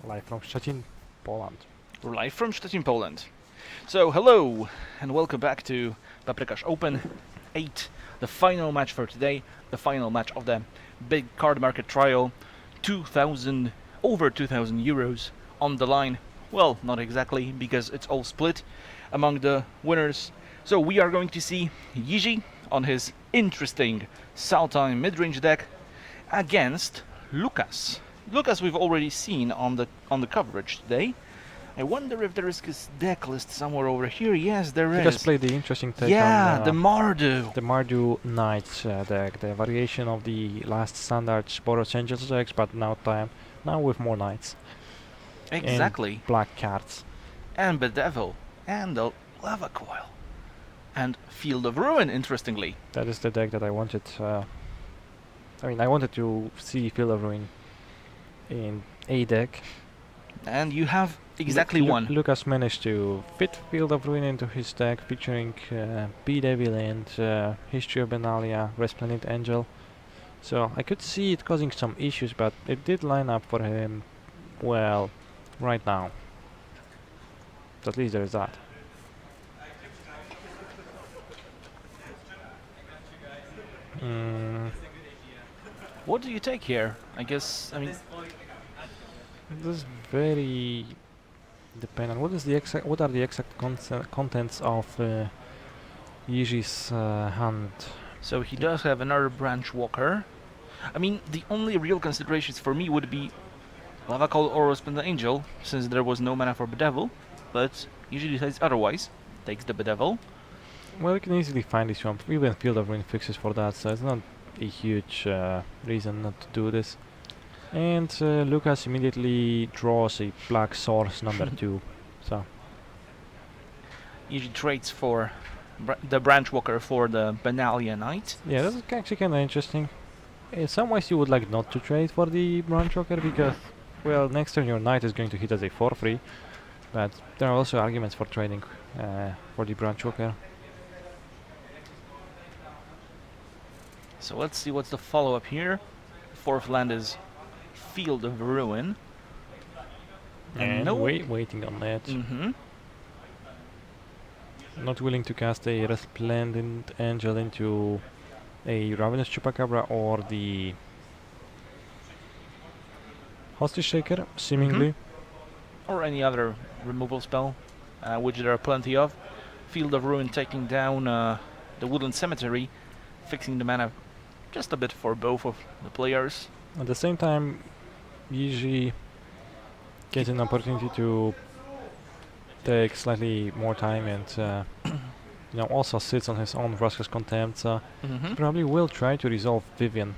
live from Szczecin, Poland. We're live from Szczecin, Poland. So, hello, and welcome back to Paprikash Open 8, the final match for today, the final match of the big card market trial. Over 2,000 euros on the line. Well, not exactly, because it's all split among the winners. So, we are going to see Yiji on his interesting Saltime mid-range deck against Lucas. Lucas we've already seen on the coverage today. I wonder if there is his deck list somewhere over here. Yes, there He is. just played the interesting take Yeah, on the Mardu. the Mardu Knights deck, the variation of the last standard Boros Angels decks, but now with more Knights. Exactly. And black cards. And Bedevil. And the Lava Coil. And Field of Ruin, interestingly. That is the deck that I wanted. I wanted to see Field of Ruin in a deck. And you have exactly one. Lucas managed to fit Field of Ruin into his deck, featuring Bedevil and History of Benalia, Resplendent Angel. So I could see it causing some issues, but it did line up for him well right now. So at least there is that. What do you take here? This This is very dependent. What are the exact contents of Yiji's hand? So he does have another Branch Walker. The only real considerations for me would be Lava Coil or Resplendent Angel, since there was no mana for Bedevil, but usually decides otherwise. Takes the Bedevil. Well, you can easily find this one. Even Field of Ruin fixes for that, so it's not a huge reason not to do this. And Lucas immediately draws a black source number 2. So Usually trades for the Branch Walker for the Benalia Knight. yeah, that's actually kind of interesting. In some ways you would like not to trade for the Branch Walker because, well, next turn your Knight is going to hit as a 4/3, but there are also arguments for trading for the Branch Walker. So let's see what's the follow-up here. Fourth land is Field of Ruin. And no waiting on that. Not willing to cast a Resplendent Angel into a Ravenous Chupacabra or the Hostage Shaker, seemingly. Or any other removal spell, which there are plenty of. Field of Ruin taking down the Woodland Cemetery, fixing the mana just a bit for both of the players. At the same time, Yiji gets an opportunity to take slightly more time and also sits on his own Vraska's Contempt, so he probably will try to resolve Vivien.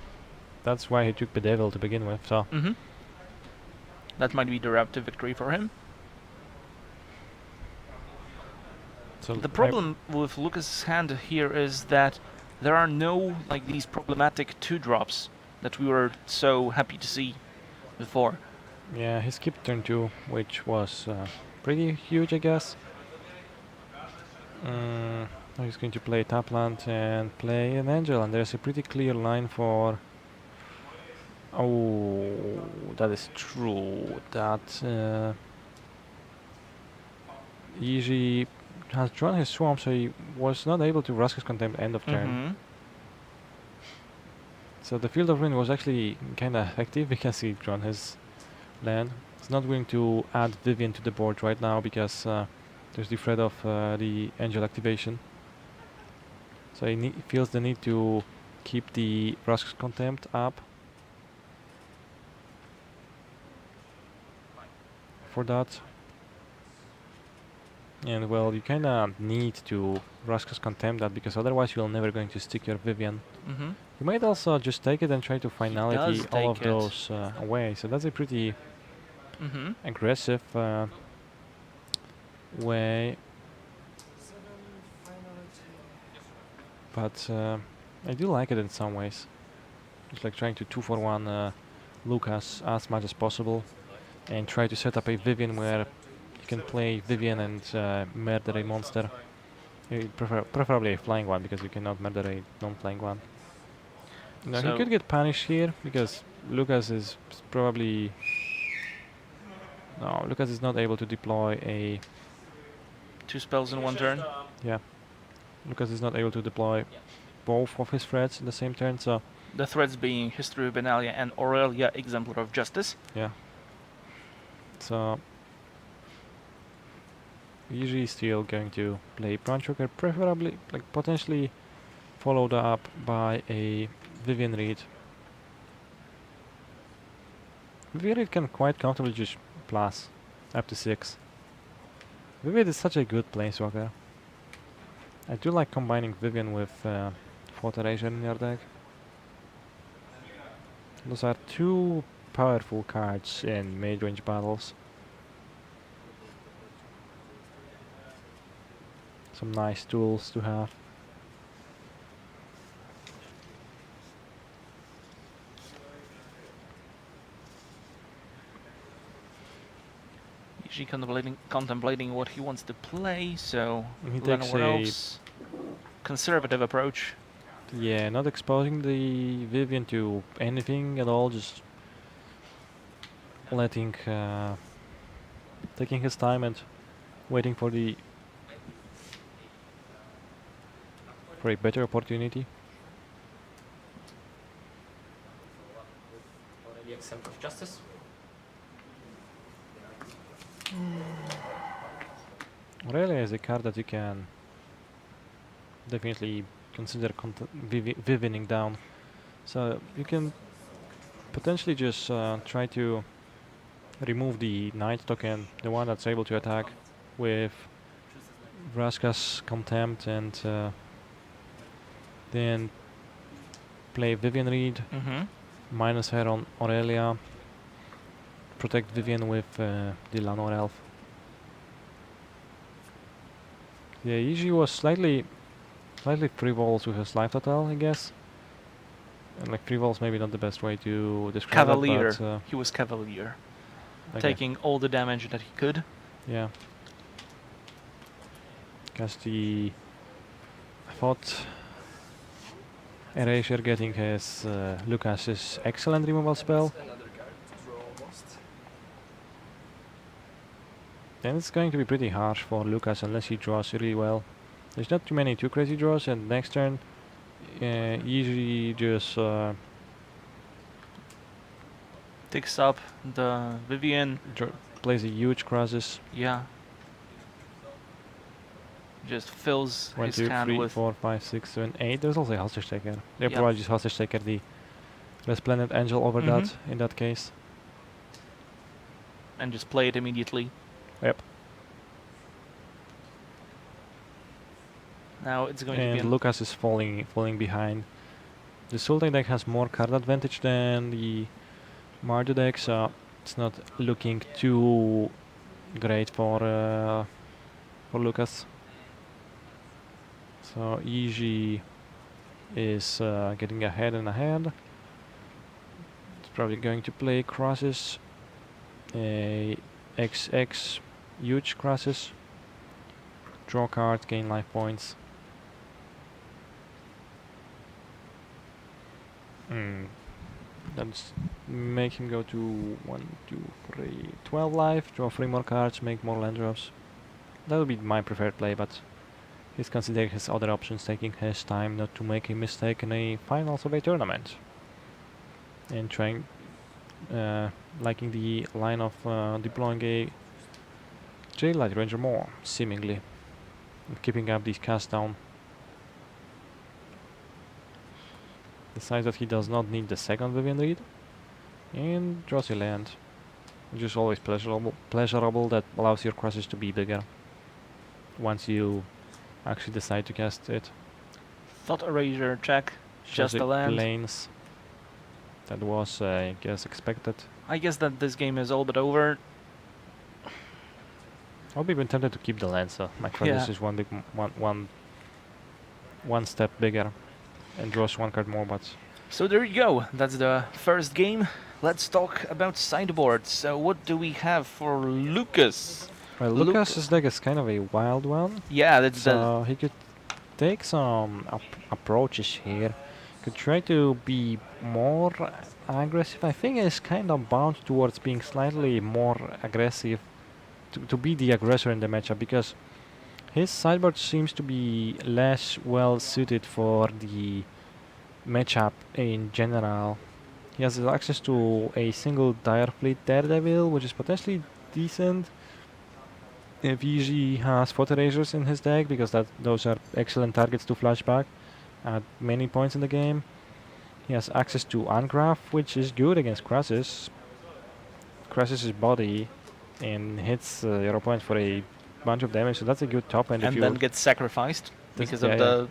That's why he took Bedevil to begin with, so that might be the route to victory for him. So the problem with Lucas's hand here is that there are no these problematic 2-drops that we were so happy to see before. Yeah, he skipped turn 2, which was pretty huge, I guess. Now he's going to play Tapland and play an Angel, and there's a pretty clear line for... Oh, that is true. That Yiji has drawn his Swamp, so he was not able to Vraska's Contempt end of turn. So the Field of Ruin was actually kind of effective because he drawn his land. He's not willing to add Vivien to the board right now because there's the threat of the Angel activation. So he feels the need to keep the Vraska's Contempt up for that. And well, you kind of need to Vraska's Contempt that because otherwise you're never going to stick your Vivien. You might also just take it and try to finality all of those away. So that's a pretty aggressive way. But I do like it in some ways. It's like trying to 2-for-1 Lucas as much as possible and try to set up a Vivien where you can play Vivien and murder a monster. Preferably a flying one because you cannot murder a non-flying one. No, he could get punished here because Lucas is probably No, Lucas is not able to deploy a... 2 spells in 1 turn. Yeah. Lucas is not able to deploy both of his threats in the same turn, so... The threats being History of Benalia and Aurelia, Exemplar of Justice. Yeah. So... usually still going to play Branch Walker, preferably, like, potentially followed up by a Vivian Reed. Vivian Reed can quite comfortably just plus up to 6. Vivian is such a good planeswalker. I do like combining Vivian with Fort Erasure in your deck. Those are 2 powerful cards in mid-range battles. Some nice tools to have. Usually contemplating what he wants to play, so He takes Llanowar a... Elves, conservative approach. Yeah, not exposing the Vivian to anything at all, just letting... taking his time and waiting for the... for a better opportunity. Already exempt of justice. Aurelia is a card that you can definitely consider Vivianing down. So you can potentially just try to remove the Knight token, the one that's able to attack with Vraska's Contempt, and then play Vivian Reed, minus her on Aurelia, protect Vivian with the Llanowar Elf. Yeah, Yiji was slightly frivolous with his life total, I guess. And like frivolous, maybe not the best way to describe Cavalier. it, but He was Cavalier. okay. Taking all the damage that he could. Yeah. Because I thought Erasure getting his Lucas's excellent removal spell. Then it's going to be pretty harsh for Lucas unless he draws really well. There's not too many too crazy draws, and next turn usually just Picks up the Vivian. plays a huge Crosses. Yeah. Just fills 1, his 2, hand 3, with 4, 5, 6, 7, 8. There's also a Hostage Taker. They Yeah. probably just Hostage Taker the Resplendent Angel over that in that case. and just play it immediately. Yep. Now it's going to be And Lucas is falling behind. The Sultai deck has more card advantage than the Mardu deck, so it's not looking too great for Lucas. So EG is getting ahead and ahead. It's probably going to play Crosses, a XX, huge Crosses, draw cards, gain life points. That's make him go to 1, 2, 3, 12 life, draw 3 more cards, make more land drops. That would be my preferred play, but he's considering his other options, taking his time not to make a mistake in a finals of a tournament. And trying, liking the line of deploying a Jaillight Ranger more, seemingly. And keeping up these cast down. Decides that he does not need the second Vivian Reed, and draws a land, which is always pleasurable. That allows your crosses to be bigger once you actually decide to cast it. Thought Erasure check, just a land. Planes. That was, I guess, expected. I guess that this game is all but over. I'll be even tempted to keep the land, so my crosses is one step bigger, and draws 1 card more, but... So there you go, that's the first game. Let's talk about sideboard. So what do we have for Lucas? Well, Luc- Lucas's deck is kind of a wild one. Yeah, that's the... So he could take some approaches here. Could try to be more aggressive. I think it's kind of bound towards being slightly more aggressive to be the aggressor in the matchup because his sideboard seems to be less well suited for the matchup in general. He has access to a single Direfleet Daredevil, which is potentially decent if EG has Photo Erasers in his deck, because those are excellent targets to flashback at many points in the game. He has access to Angraf, which is good against Krasis. Krasis' body and hits your opponent for a bunch of damage, so that's a good top end. If And you then gets sacrificed because of yeah. the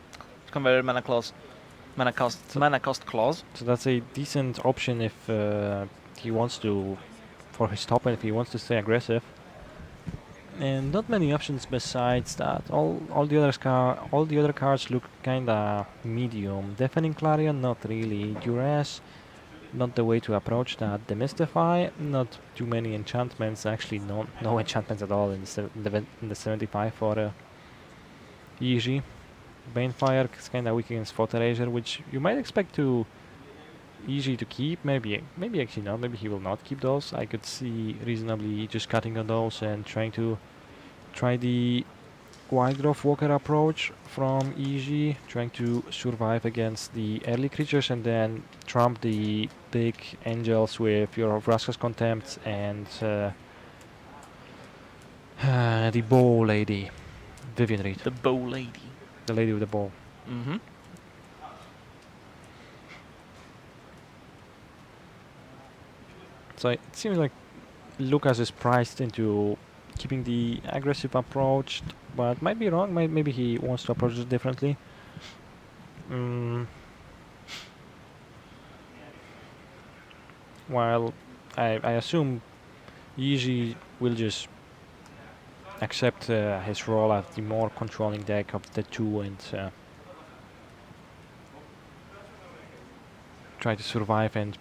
converted mana cost clause. So that's a decent option if he wants to, for his top end, if he wants to stay aggressive. And not many options besides that. All the other cards look kinda medium. Deafening Clarion, not really. Duress, not the way to approach that. Demystify, not too many enchantments. Actually, no enchantments at all in the 75 for EG. Banefire is kinda weak against Photo Eraser, which you might expect to EG to keep. Maybe actually not. Maybe he will not keep those. I could see reasonably just cutting on those and trying to try the Wildgrowth Walker approach from EG, trying to survive against the early creatures and then trump the big angels with your Vraska's Contempt and the bow lady, Vivian Reed, The bow lady. the lady with the bow. Mm-hmm. So it seems like Lucas is priced into keeping the aggressive approach, but might be wrong. Maybe he wants to approach it differently. While I assume Yeezy will just accept his role as the more controlling deck of the two and try to survive and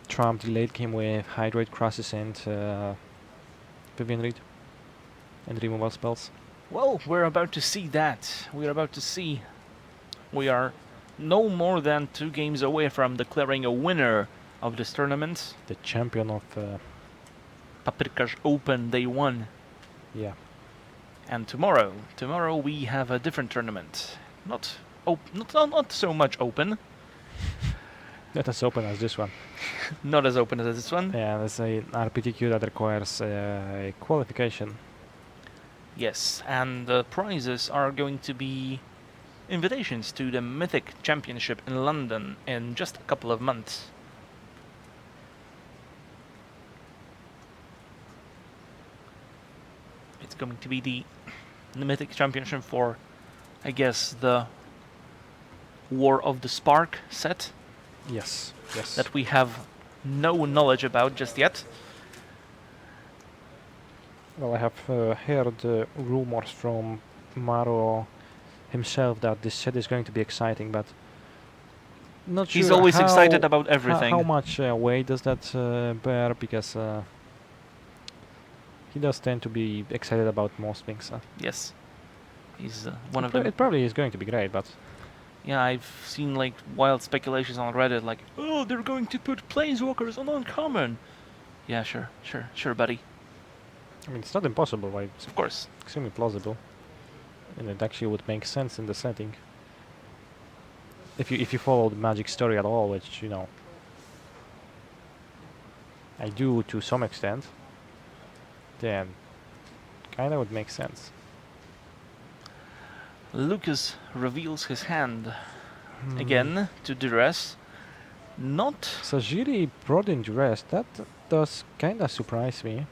trump the late game with Hydrate Crosses and Vivian Reed and removal spells. Well, we're about to see that. We're about to see. We are no more than 2 games away from declaring a winner of this tournament. The champion of Paprika's Open Day 1. yeah. And tomorrow we have a different tournament. Not so much open. Not as open as this one. Not as open as this one. Yeah, there's an RPTQ that requires a qualification. Yes, and the prizes are going to be invitations to the Mythic Championship in London in just a couple of months. It's going to be the Mythic Championship for, I guess, the War of the Spark set Yes, yes. that we have no knowledge about just yet. Well, I have heard rumors from Maro himself that this set is going to be exciting, but not sure. He's always excited about everything. How much weight does that bear? Because he does tend to be excited about most things. Yes, he's one of them. It probably is going to be great, but Yeah, I've seen like wild speculations on Reddit, like, oh, they're going to put planeswalkers on uncommon. Yeah, sure, buddy. I mean, it's not impossible, right? It's Of course. extremely plausible, and it actually would make sense in the setting. If you follow the Magic story at all, which I do to some extent, then kinda would make sense. Lucas reveals his hand Hmm. again to Duress. Not. Sajiri brought in Duress. That does kinda surprise me,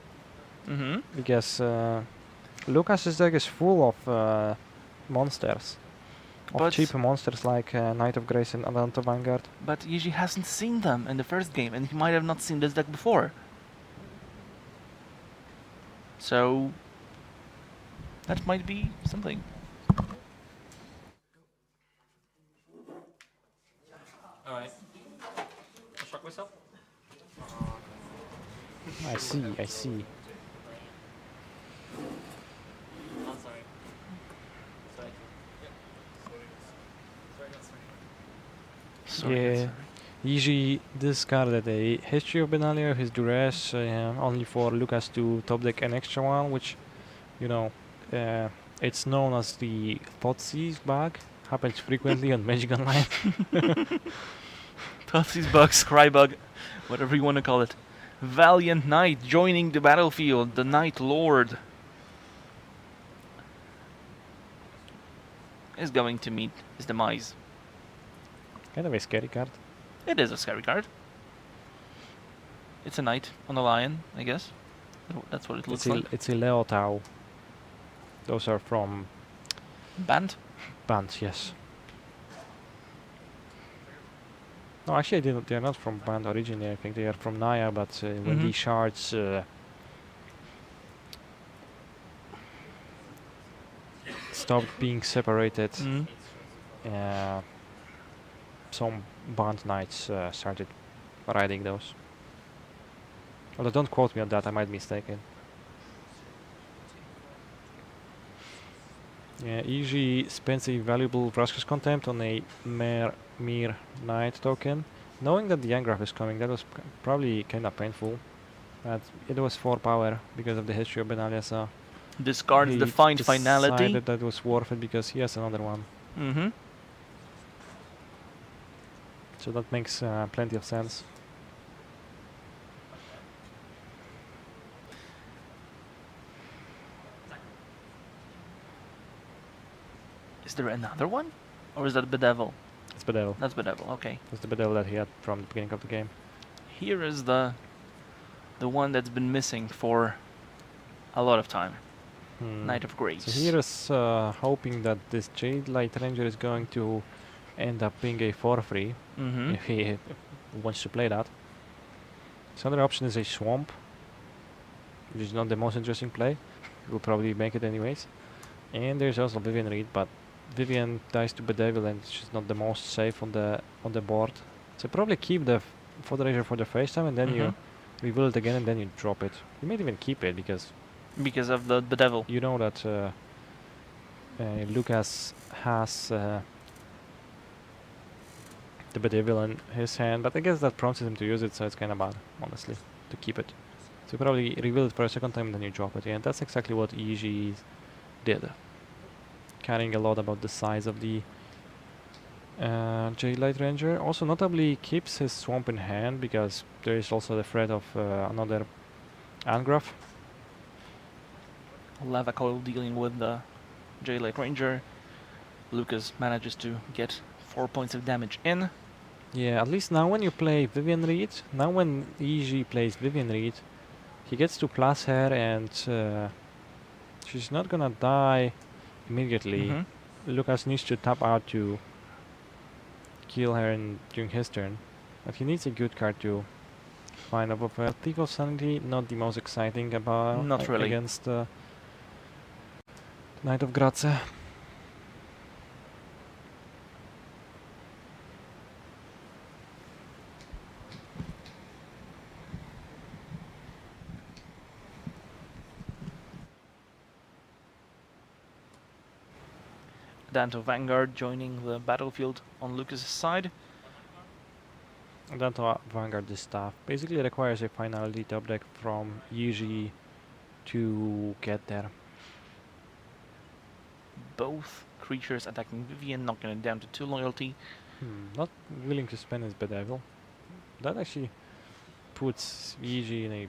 Mm-hmm. because Lucas's deck is full of monsters. Of But- cheap monsters like Knight of Grace and Atlanta Vanguard. But Yuji hasn't seen them in the first game, and he might have not seen this deck before. So that might be something. Alright. I'll shock myself. I see. Oh, sorry. Sorry. Yep. Sorry, not sorry. Sorry. Usually discarded a History of Benalia, his Duress, only for Lucas to top deck an extra one, which, you know, uh, it's known as the Thoughtseize bug. Happens frequently on Magic Online. Thoughtseiz's bug, Scry bug, whatever you want to call it. Valiant Knight joining the battlefield, the Night Lord is going to meet his demise. Kind of a scary card. It is a scary card. It's a knight on a lion, I guess. That's what it looks like. It's a Leo Tau. Those are from Banned? Band, yes. No, actually, they're not from Band originally. I think they are from Naya, but when Mhm. these shards stopped being separated, Mm. uh, some Band Knights started riding those. Although don't quote me on that, I might be mistaken. Yeah, EG spends a valuable Vraska's Contempt on a Mere Knight token. Knowing that the Angraf is coming, that was probably kinda painful. But it was 4 power because of the History of Benalia, so Discards he Defined Finality. decided that was worth it because he has another one. Mm-hmm. So that makes plenty of sense. Is there another one? Or is that Bedevil? It's Bedevil. That's Bedevil, okay. It's the Bedevil that he had from the beginning of the game. Here is the one that's been missing for a lot of time. Knight of Grace. So here is hoping that this Jade Light Ranger is going to end up being a 4-3 Mm-hmm. if he wants to play that. So other option is a Swamp, which is not the most interesting play. He will probably make it anyways. And there's also Vivian Reed, but Vivian dies to Bedevil and she's not the most safe on the board. So probably keep the Foderanger for the first time and then you reveal it again and then you drop it. You might even keep it because Because of the Bedevil. you know that Lucas has the Bedevil in his hand, but I guess that prompts him to use it, so it's kind of bad, honestly, to keep it. So you probably reveal it for a second time and then you drop it, and that's exactly what EG did. Caring a lot about the size of the Jade Light Ranger. Also notably keeps his Swamp in hand because there is also the threat of another Angraf. Lava Coil dealing with the J-Light Ranger. Lucas manages to get 4 points of damage in. Yeah, at least now when you play Vivian Reed, now when EG plays Vivian Reed, he gets to plus her and she's not gonna die immediately. Mhm. Lucas needs to tap out to kill her during his turn, but he needs a good card to find above her. Thief of Sanity, not the most exciting about Not really. against Knight of Graze. Danto Vanguard joining the battlefield on Lucas' side. And then to Vanguard this stuff. Basically requires a finality top deck from EG to get there. Both creatures attacking Vivian, knocking it down to 2 loyalty. Not willing to spend his Bedevil. That actually puts EG in a...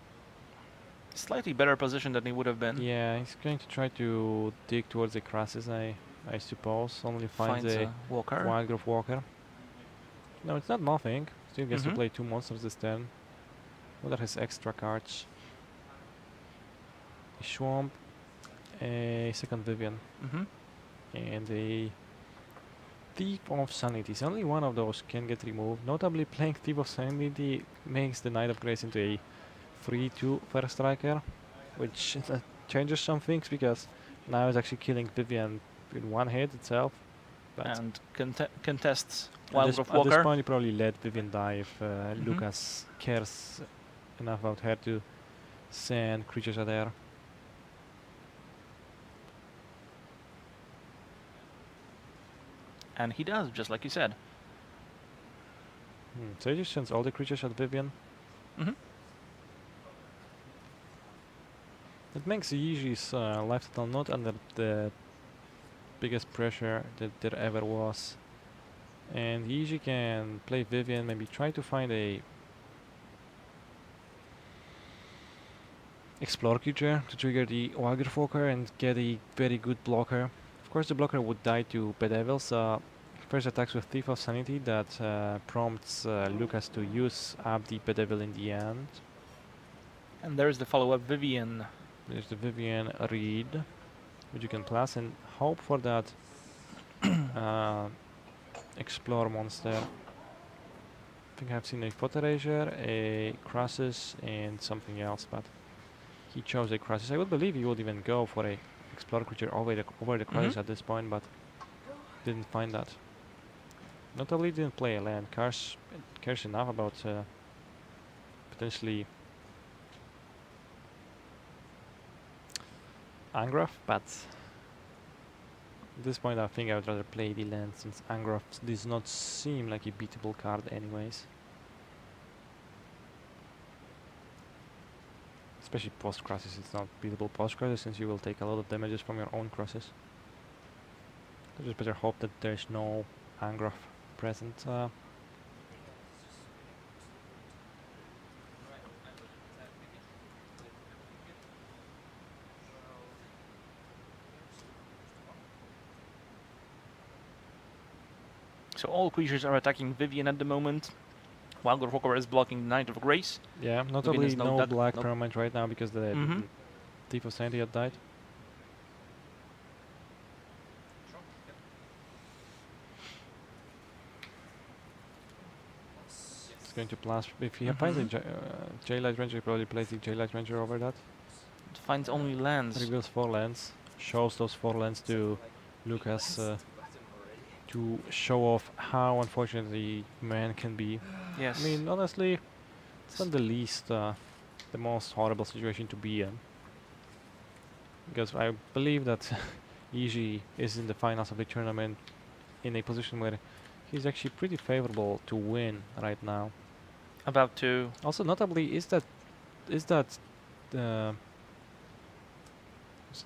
Slightly better position than he would have been. Yeah, he's going to try to dig towards the Crassus, I suppose. Only finds Finds a a Walker. Wildgrowth Walker. No, it's not nothing. Still gets to Mhm. play 2 monsters this turn. What are his extra cards? A Swamp, a second Vivian, Mm-hmm. and a Thief of Sanity. So only one of those can get removed. Notably, playing Thief of Sanity makes the Knight of Grace into a 3/2 first striker, which changes some things because now it's actually killing Vivian in one hit itself. But And contests at this Wildgrowth Walker. point, you probably let Vivian die if Mhm. Lucas cares enough about her to send creatures out there. And he does, just like you said. So he just sends all the creatures at Vivian. Hmm. It makes Yiji's life total not under the biggest pressure that there ever was. And Yiji can play Vivian, maybe try to find a explore creature to trigger the Walgerfolker and get a very good blocker. Of course the blocker would die to Bedevils. First attacks with Thief of Sanity that prompts Lucas to use up the Bedevil in the end. And there's the follow-up Vivian. There's the Vivian Reed, which you can plus and hope for that explore monster. I think I've seen a Photerager, a Crassus, and something else, but he chose a Crassus. I would believe he would even go for a explore creature over the Crassus at this point, but didn't find that. Notably didn't play a land. Cares enough about potentially Angrath, but at this point I think I would rather play the land since Angrath does not seem like a beatable card anyways. Especially post-crosses, it's not beatable post-crosses since you will take a lot of damages from your own crosses. I just better hope that there's no Angrath present. So all creatures are attacking Vivian at the moment. Walgerfolker is blocking the Knight of Grace. Yeah, notably is no black nope. permanent right now because the Mhm. Thief of Sanity had died. It's going to plus. If he finds a J-Light Ranger, he probably plays the J-Light Ranger over that. It finds only lands. Reveals 4 lands, shows those 4 lands to Lucas to show off how unfortunate the man can be. Yes. I mean, honestly, it's not the least, the most horrible situation to be in. Because I believe that Yiji is in the finals of the tournament in a position where he's actually pretty favorable to win right now. About to. Also, notably, is that what's the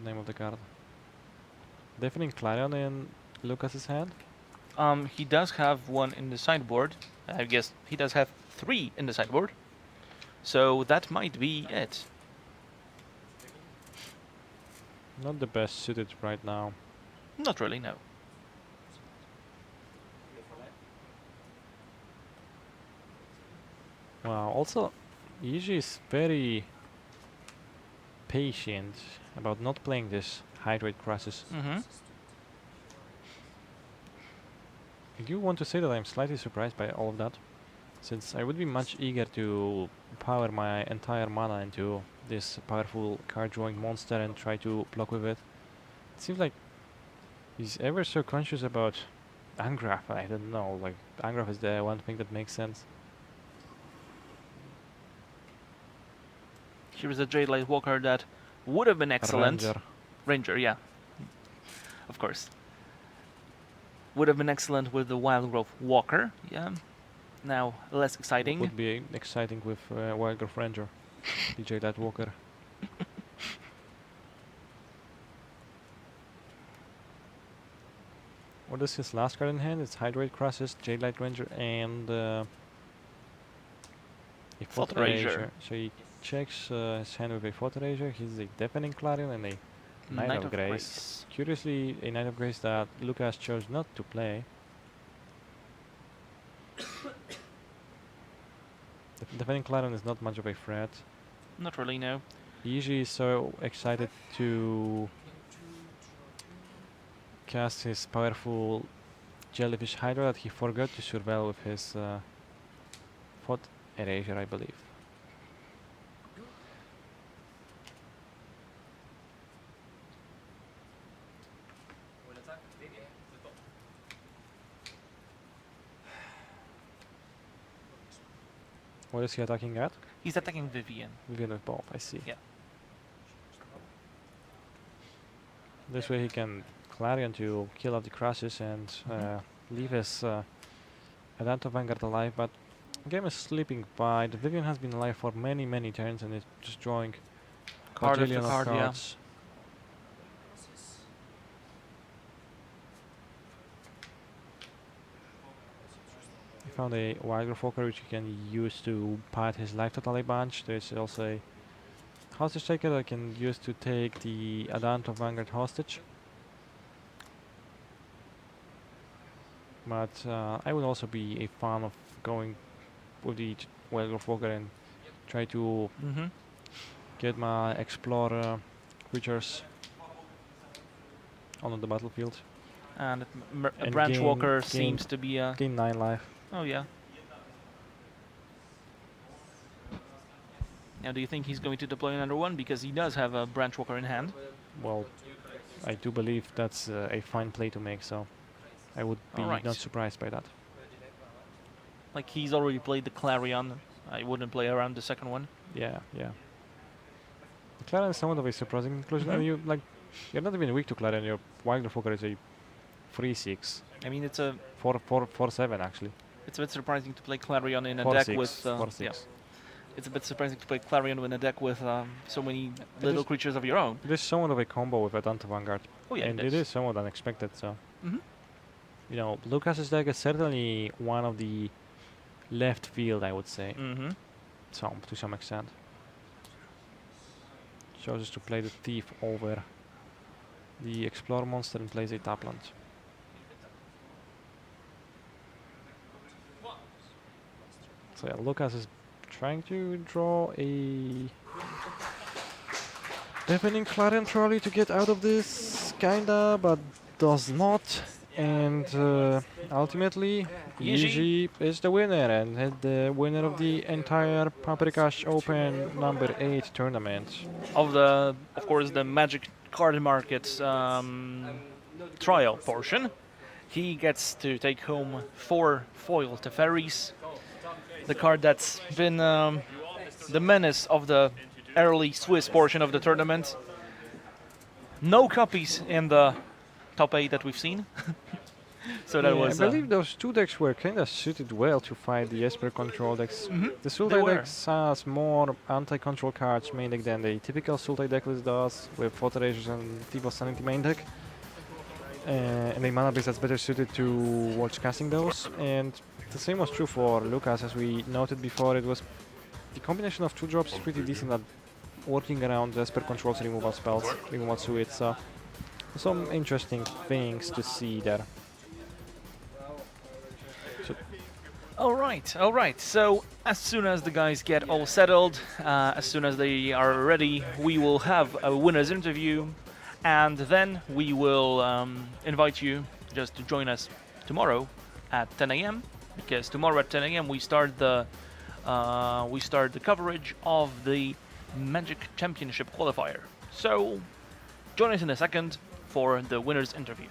name of the card? Deafening Clarion in Lucas's hand? He does have one in the sideboard. I guess he does have 3 in the sideboard. So that might be it. Not the best suited right now. Not really, no. Wow, also, Yiji is very patient about not playing this Hydrate Crassus. Mm-hmm. I do want to say that I'm slightly surprised by all of that, since I would be much eager to power my entire mana into this powerful card drawing monster and try to block with it. It seems like he's ever so conscious about Angrath. I don't know, like Angrath is the one thing that makes sense. Here is a J-Light Walker that would have been excellent. Ranger. Ranger, yeah. Of course. Would have been excellent with the Wildgrowth Walker, yeah. Now, less exciting. Would be exciting with Wildgrowth Ranger, DJ Light Walker. What is his last card in hand? It's Hydrate Crassus, J-Light Ranger, and a Photerager. So he checks his hand with a Photerager. He's a Deafening Clarion and a Knight of Grace. Curiously, a Knight of Grace that Lucas chose not to play. The Deafening Clarion is not much of a threat. Not really, no. Yiji is so excited to cast his powerful Jellyfish Hydra that he forgot to surveil with his Photerager, I believe. Will attack Vivian with both. What is he attacking at? He's attacking Vivian. Vivian with both, I see. Yeah. This way he can Clarion to kill off the Crassus and leave his Adanto Vanguard alive, but Game is slipping by. The Vivian has been alive for many turns and it's just drawing Card after bajillion of card, yeah. cards. He found a Wild Walker which he can use to pad his life total a bunch. There's also a hostage taker that I can use to take the Adanto Vanguard hostage. But I would also be a fan of going with the Wild Walker and try to Mm-hmm. get my Explorer creatures on the battlefield. And And Branch gain- Walker gain- seems to be a... Gain 9 life. Oh, yeah. Now, do you think he's going to deploy another one? Because he does have a Branch Walker in hand. Well, I do believe that's a fine play to make, so I would be Alright. not surprised by that. Like, he's already played the Clarion. I wouldn't play around the second one. Yeah. The Clarion is somewhat of a surprising inclusion. I mean, you're not even weak to Clarion. Your Wild Walker is a 3/6, I mean, it's a 4/7 actually. it's a bit surprising to play Clarion in a 4/6, deck with... 4/6. yeah. It's a bit surprising to play Clarion in a deck with so many It little is- creatures of your own. It is somewhat of a combo with Adanto Vanguard, Oh, yeah, and it is somewhat unexpected. So, Mhm. you know, Lucas's deck is certainly one of the left field, I would say, Mm-hmm. to some extent. Chooses to play the Thief over the Explorer monster and plays a Tapland. So yeah, Lucas is trying to draw a Deafening Clarion Trolley to get out of this, kinda, but does not. And ultimately, Yiji. Yiji is the winner and the winner of the entire Paprikash Open number 8 tournament. Of course, the Magic Card Market trial portion. He gets to take home 4 foil Teferis, the card that's been the menace of the early Swiss portion of the tournament. No copies in the top 8 that we've seen. So that was... I believe those two decks were kinda suited well to fight the Esper control decks. Mhm. The They Sultai were. deck has more anti-control cards main deck than the typical Sultai deck list does, with Photo Erasures and Thief of Sanity main deck. And a mana base that's better suited to watch casting those. And the same was true for Lucas, as we noted before. It was the combination of 2 drops is pretty decent at working around Esper controls removal spells, removal suites. So some interesting things to see there. All right. So as soon as the guys get all settled, as soon as they are ready, we will have a winner's interview, and then we will invite you just to join us tomorrow at 10 a.m. Because tomorrow at 10 a.m. we start the coverage of the Magic Championship qualifier. So join us in a second for the winner's interview.